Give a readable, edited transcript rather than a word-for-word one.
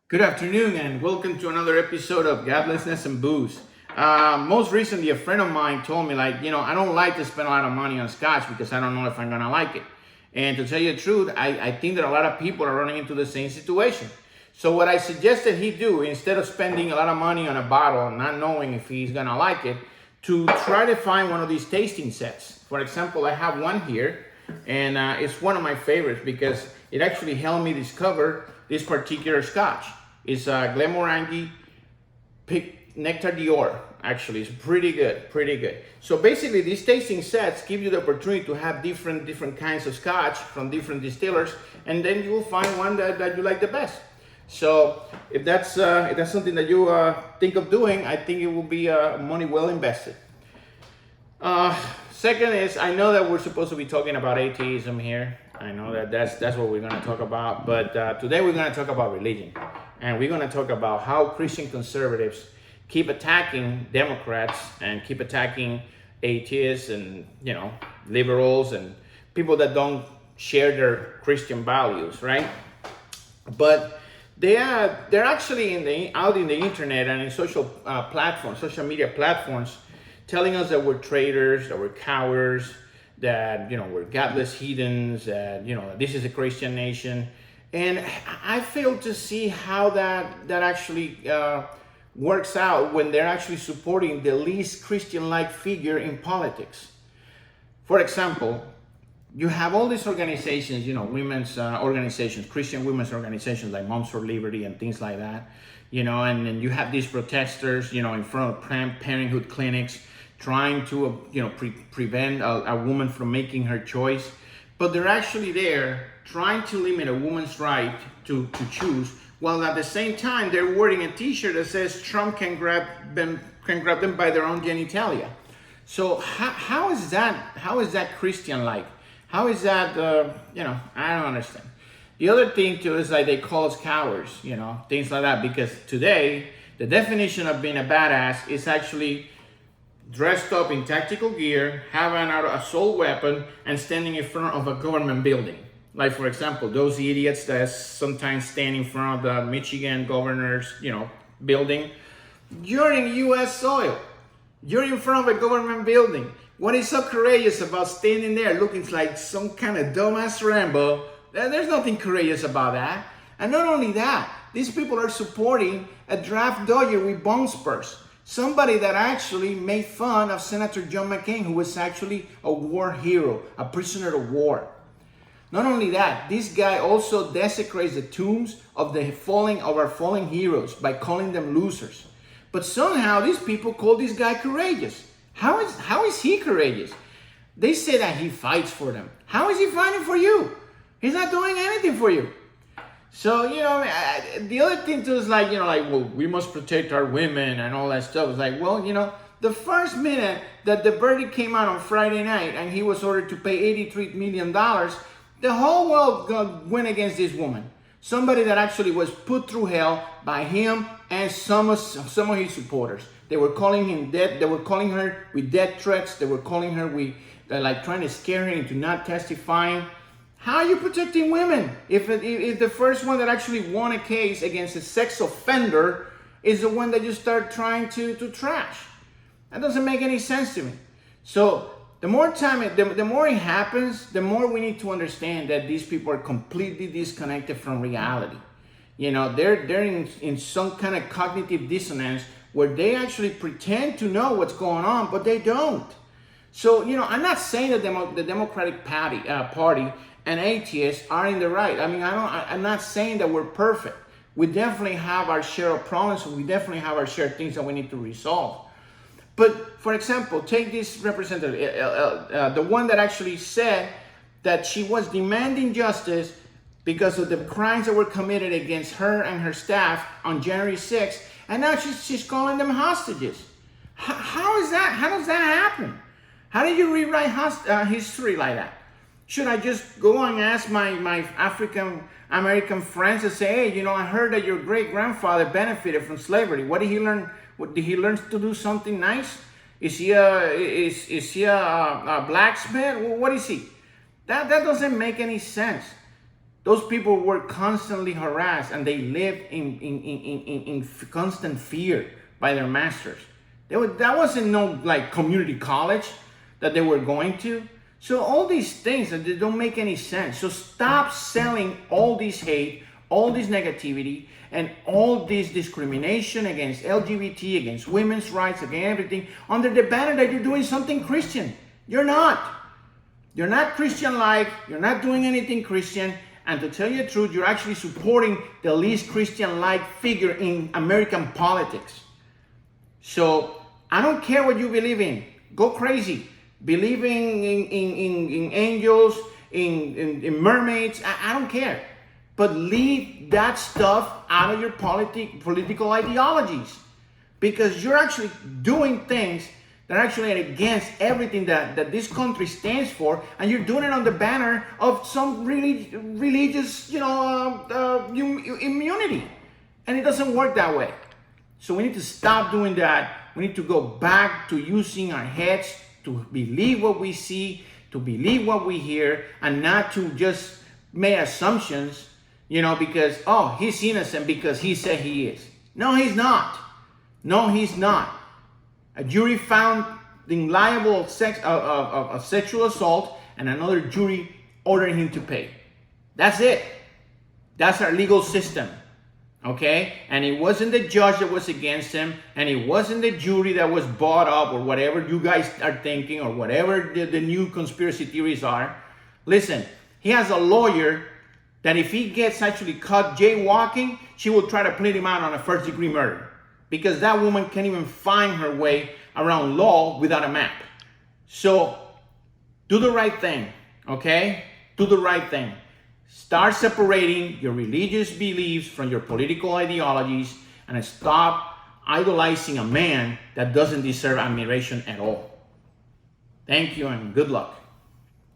Good afternoon and welcome to another episode of Godlessness and Booze. Most recently, a friend of mine told me, I don't like to spend a lot of money on scotch because I don't know if I'm going to like it. And to tell you the truth, I think that a lot of people are running into the same situation. So what I suggested he do, instead of spending a lot of money on a bottle, not knowing if he's going to like it, to try to find one of these tasting sets. For example, I have one here, and it's one of my favorites because it actually helped me discover this particular scotch. It's Glenmorangie Nectar d'Or. Actually, it's pretty good, pretty good. So basically, these tasting sets give you the opportunity to have different kinds of scotch from different distillers, and then you will find one that you like the best. So if that's something that you think of doing, I think it will be money well invested. Second is, I know that we're supposed to be talking about atheism here. I know that's what we're going to talk about. But today we're going to talk about religion. And we're going to talk about how Christian conservatives keep attacking Democrats and keep attacking atheists and, liberals and people that don't share their Christian values, right? But they're actually out in the internet and in social platforms, social media platforms, telling us that we're traitors, that we're cowards, that we're godless heathens, that this is a Christian nation, and I fail to see how that actually works out when they're actually supporting the least Christian-like figure in politics. For example, you have all these organizations, women's organizations, Christian women's organizations like Moms for Liberty and things like that, and then you have these protesters, in front of Planned Parenthood clinics trying to, prevent a woman from making her choice. But they're actually there trying to limit a woman's right to choose, while at the same time they're wearing a T-shirt that says Trump can grab them by their own genitalia. So how is that Christian-like? How is that, I don't understand. The other thing too is like they call us cowards, things like that, because today the definition of being a badass is actually dressed up in tactical gear, having an assault weapon, and standing in front of a government building. Like, for example, those idiots that sometimes stand in front of the Michigan governor's, building. You're in U.S. soil. You're in front of a government building. What is so courageous about standing there looking like some kind of dumbass Rambo? There's nothing courageous about that. And not only that, these people are supporting a draft dodger with bone spurs. Somebody that actually made fun of Senator John McCain, who was actually a war hero, a prisoner of war. Not only that, this guy also desecrates the tombs of our fallen heroes by calling them losers. But somehow these people call this guy courageous. How is he courageous? They say that he fights for them. How is he fighting for you? He's not doing anything for you. So, the other thing too is well, we must protect our women and all that stuff. It's like, well, the first minute that the verdict came out on Friday night and he was ordered to pay $83 million, the whole world went against this woman. Somebody that actually was put through hell by him and some of his supporters. They were calling him dead. They were calling her with death threats. They were calling her with, trying to scare her into not testifying. How are you protecting women if the first one that actually won a case against a sex offender is the one that you start trying to trash? That doesn't make any sense to me. So the more it happens, the more we need to understand that these people are completely disconnected from reality. They're in some kind of cognitive dissonance where they actually pretend to know what's going on, but they don't. So, I'm not saying that the Democratic Party and atheists are in the right. I mean, I'm not saying that we're perfect. We definitely have our share of problems. We definitely have our share of things that we need to resolve. But, for example, take this representative, the one that actually said that she was demanding justice because of the crimes that were committed against her and her staff on January 6th, and now she's calling them hostages. How is that? How does that happen? How do you rewrite history like that? Should I just go and ask my African American friends and say, hey, I heard that your great grandfather benefited from slavery. What did he learn? Did he learn to do something nice? Is he a blacksmith? What is he? That doesn't make any sense. Those people were constantly harassed, and they lived in constant fear by their masters. That wasn't no like community college that they were going to. So all these things that they don't make any sense. So stop selling all this hate, all this negativity, and all this discrimination against LGBT, against women's rights, against everything under the banner that you're doing something Christian. You're not. You're not Christian-like. You're not doing anything Christian. And to tell you the truth, you're actually supporting the least Christian-like figure in American politics. So I don't care what you believe in. Go crazy. Believing in angels, in mermaids, I don't care. But leave that stuff out of your political ideologies. Because you're actually doing things that are actually against everything that this country stands for, and you're doing it on the banner of some really religious, immunity. And it doesn't work that way. So we need to stop doing that. We need to go back to using our heads to believe what we see, to believe what we hear, and not to just make assumptions, because, oh, he's innocent because he said he is. No, he's not. No, he's not. A jury found him liable of sexual assault, and another jury ordered him to pay. That's it. That's our legal system. Okay? And it wasn't the judge that was against him, and it wasn't the jury that was bought up, or whatever you guys are thinking, or whatever the new conspiracy theories are. Listen, he has a lawyer that if he gets actually caught jaywalking, she will try to plead him out on a first-degree murder. Because that woman can't even find her way around law without a map. So, do the right thing, okay? Do the right thing. Start separating your religious beliefs from your political ideologies, and stop idolizing a man that doesn't deserve admiration at all. Thank you and good luck.